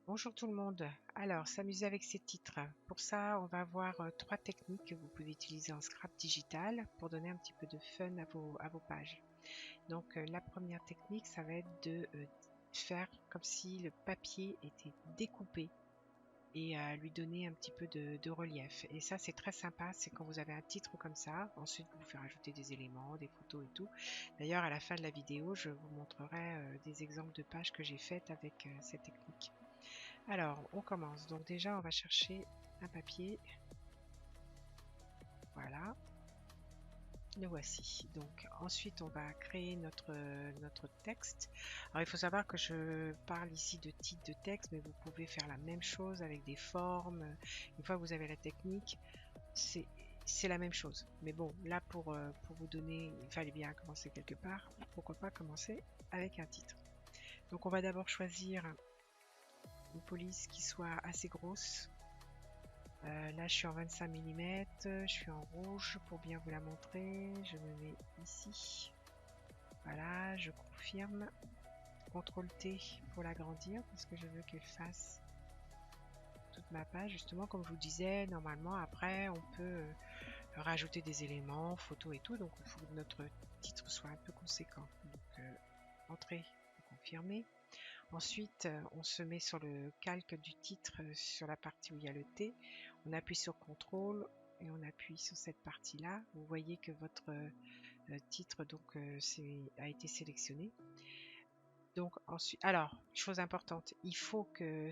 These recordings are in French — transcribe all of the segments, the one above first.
Bonjour tout le monde. Alors, s'amuser avec ces titres. Pour ça, on va voir trois techniques que vous pouvez utiliser en scrap digital pour donner un petit peu de fun à vos pages. Donc, la première technique, ça va être de faire comme si le papier était découpé et lui donner un petit peu de relief. Et ça, c'est très sympa. C'est quand vous avez un titre comme ça. Ensuite, vous faire ajouter des éléments, des photos et tout. D'ailleurs, à la fin de la vidéo, je vous montrerai des exemples de pages que j'ai faites avec cette technique. Alors, on commence. Donc déjà, on va chercher un papier. Voilà, le voici. Donc ensuite, on va créer notre texte. Alors, il faut savoir que je parle ici de titre de texte, mais vous pouvez faire la même chose avec des formes. Une fois que vous avez la technique, c'est la même chose. Mais bon, là, pour vous donner, il fallait bien commencer quelque part. Pourquoi pas commencer avec un titre. Donc, on va d'abord choisir une police qui soit assez grosse. Là, je suis en 25 mm, je suis en rouge pour bien vous la montrer. Je me mets ici. Voilà, je confirme. CTRL T pour l'agrandir parce que je veux qu'elle fasse toute ma page. Justement, comme je vous disais, normalement, après, on peut rajouter des éléments, photos et tout. Donc, il faut que notre titre soit un peu conséquent. Donc, entrée, confirmer. Ensuite, on se met sur le calque du titre, sur la partie où il y a le T. On appuie sur CTRL et on appuie sur cette partie-là. Vous voyez que votre titre donc a été sélectionné. Donc ensuite, alors, chose importante, il faut que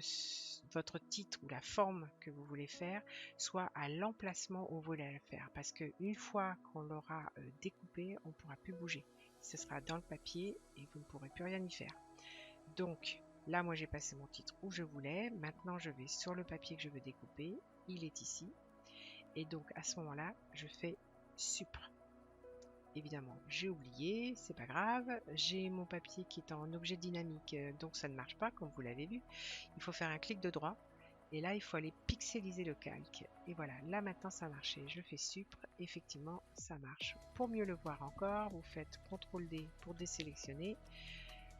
votre titre ou la forme que vous voulez faire soit à l'emplacement où vous voulez la faire. Parce qu'une fois qu'on l'aura découpé, on ne pourra plus bouger. Ce sera dans le papier et vous ne pourrez plus rien y faire. Donc là, moi j'ai passé mon titre où je voulais. Maintenant, je vais sur le papier que je veux découper. Il est ici. Et donc à ce moment-là, je fais Supr. Évidemment, j'ai oublié, c'est pas grave. J'ai mon papier qui est en objet dynamique, donc ça ne marche pas, comme vous l'avez vu. Il faut faire un clic de droit. Et là, il faut aller pixeliser le calque. Et voilà, là maintenant ça a marché. Je fais Supr, effectivement, ça marche. Pour mieux le voir encore, vous faites CTRL D pour désélectionner.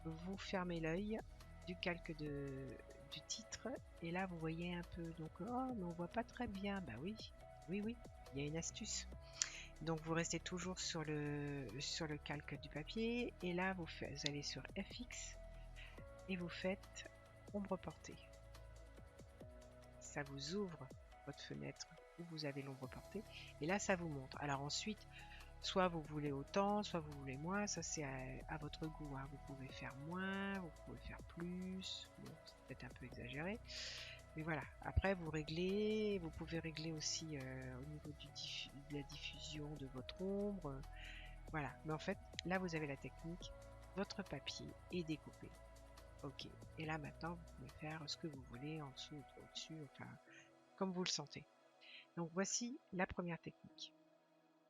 Vous fermez l'œil du calque du titre et là vous voyez un peu donc oh mais on voit pas très bien. Bah oui, oui, il y a une astuce. Donc vous restez toujours sur le calque du papier et là vous allez sur FX et vous faites ombre portée. Ça vous ouvre votre fenêtre où vous avez l'ombre portée et là ça vous montre. Alors ensuite, soit vous voulez autant, soit vous voulez moins, ça c'est à votre goût, hein. Vous pouvez faire moins, vous pouvez faire plus, bon, c'est peut-être un peu exagéré, mais voilà. Après vous réglez, vous pouvez régler aussi au niveau de la diffusion de votre ombre, voilà. Mais en fait, là vous avez la technique, votre papier est découpé. Ok, et là maintenant vous pouvez faire ce que vous voulez, en dessous, au-dessus, enfin, comme vous le sentez. Donc voici la première technique.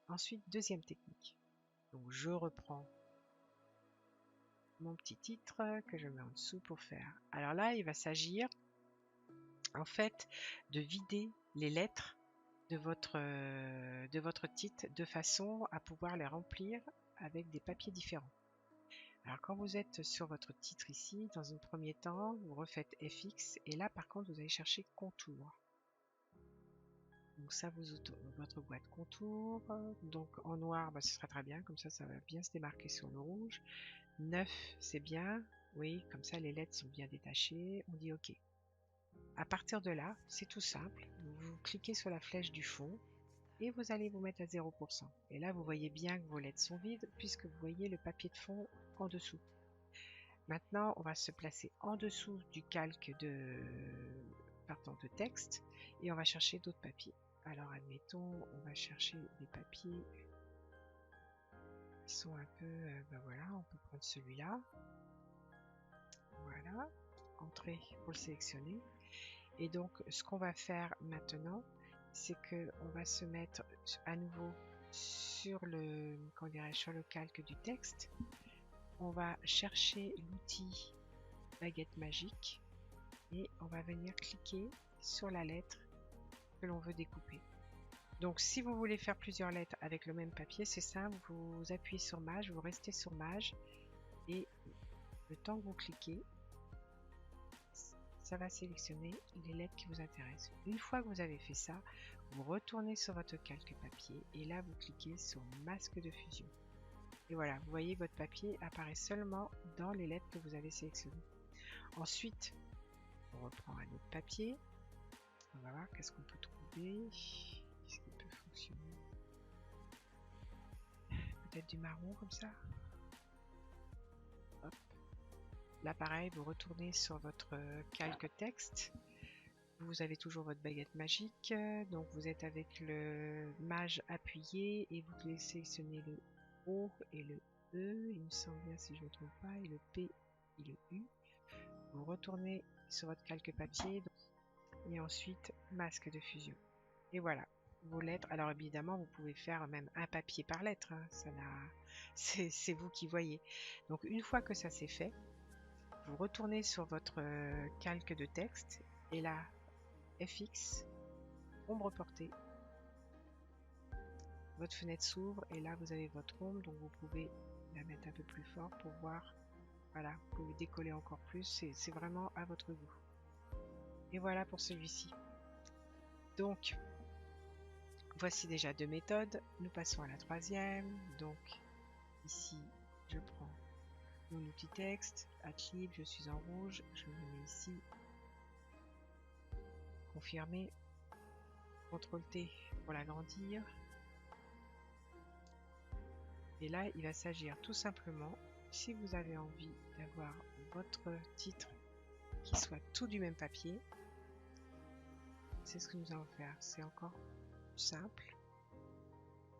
Ensuite, deuxième technique. Donc je reprends mon petit titre que je mets en dessous pour faire. Alors là, il va s'agir en fait de vider les lettres de votre titre de façon à pouvoir les remplir avec des papiers différents. Alors quand vous êtes sur votre titre ici, dans un premier temps, vous refaites FX et là par contre vous allez chercher contour. Donc ça vous ouvre votre boîte contour. Donc en noir, ce sera très bien, comme ça va bien se démarquer sur le rouge. 9, c'est bien. Oui, comme ça les lettres sont bien détachées. On dit OK. À partir de là, c'est tout simple. Vous cliquez sur la flèche du fond et vous allez vous mettre à 0%. Et là, vous voyez bien que vos lettres sont vides puisque vous voyez le papier de fond en dessous. Maintenant, on va se placer en dessous du calque de texte et on va chercher d'autres papiers. Alors, admettons, on va chercher des papiers qui sont un peu... voilà, on peut prendre celui-là. Voilà, entrée pour le sélectionner. Et donc ce qu'on va faire maintenant, c'est que on va se mettre à nouveau sur sur le calque du texte. On va chercher l'outil baguette magique et on va venir cliquer sur la lettre que l'on veut découper. Donc si vous voulez faire plusieurs lettres avec le même papier, c'est simple, vous appuyez sur Maj, vous restez sur Maj et le temps que vous cliquez, ça va sélectionner les lettres qui vous intéressent. Une fois que vous avez fait ça, vous retournez sur votre calque papier et là vous cliquez sur masque de fusion. Et voilà, vous voyez votre papier apparaît seulement dans les lettres que vous avez sélectionnées. Ensuite, on reprend un autre papier. On va voir qu'est-ce qu'on peut trouver. Qu'est-ce qui peut fonctionner? Peut-être du marron comme ça. Hop. Là pareil, vous retournez sur votre calque texte. Vous avez toujours votre baguette magique. Donc vous êtes avec le mage appuyé et vous sélectionnez le O et le E, il me semble bien si je ne me trompe pas, et le P et le U. Vous retournez sur votre calque papier et ensuite masque de fusion. Et voilà, vos lettres. Alors évidemment, vous pouvez faire même un papier par lettre. Hein. C'est vous qui voyez. Donc une fois que ça c'est fait, vous retournez sur votre calque de texte et là, FX, ombre portée. Votre fenêtre s'ouvre et là vous avez votre ombre, donc vous pouvez la mettre un peu plus fort pour voir. Voilà, vous pouvez décoller encore plus, c'est vraiment à votre goût. Et voilà pour celui-ci. Donc, voici déjà deux méthodes. Nous passons à la troisième. Donc, ici, je prends mon outil texte, Adlib, je suis en rouge, je le mets ici. Confirmer. CTRL T pour l'agrandir. Et là, il va s'agir tout simplement, si vous avez envie d'avoir votre titre qui soit tout du même papier, c'est ce que nous allons faire. C'est encore simple.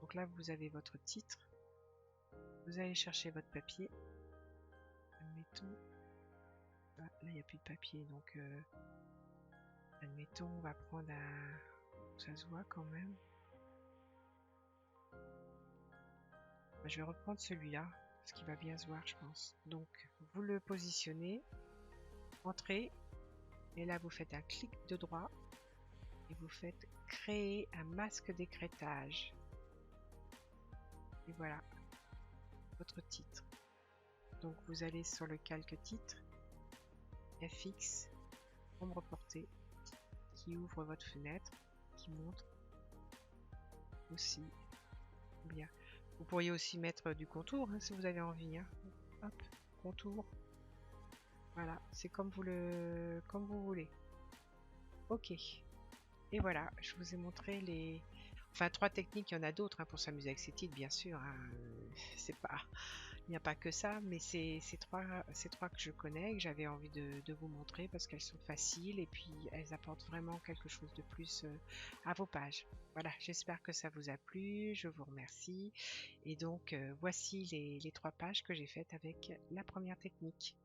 Donc là, vous avez votre titre. Vous allez chercher votre papier. Admettons. Ah, là, il n'y a plus de papier. Donc, admettons, on va prendre un. Ça se voit quand même. Je vais reprendre celui-là. Parce qu'il va bien se voir, je pense. Donc, vous le positionnez. Entrez. Et là, vous faites un clic de droit. Et vous faites créer un masque d'écrêtage. Et voilà. Votre titre. Donc vous allez sur le calque titre, FX, ombre portée, qui ouvre votre fenêtre, qui montre aussi bien. Vous pourriez aussi mettre du contour hein, si vous avez envie. Hein. Hop, contour. Voilà, c'est comme vous voulez. Ok. Et voilà, je vous ai montré les. Enfin, trois techniques, il y en a d'autres hein, pour s'amuser avec ces titres, bien sûr. Hein. C'est pas. Il n'y a pas que ça, mais c'est trois que je connais et que j'avais envie de vous montrer parce qu'elles sont faciles et puis elles apportent vraiment quelque chose de plus à vos pages. Voilà, j'espère que ça vous a plu, je vous remercie. Et donc, voici les trois pages que j'ai faites avec la première technique.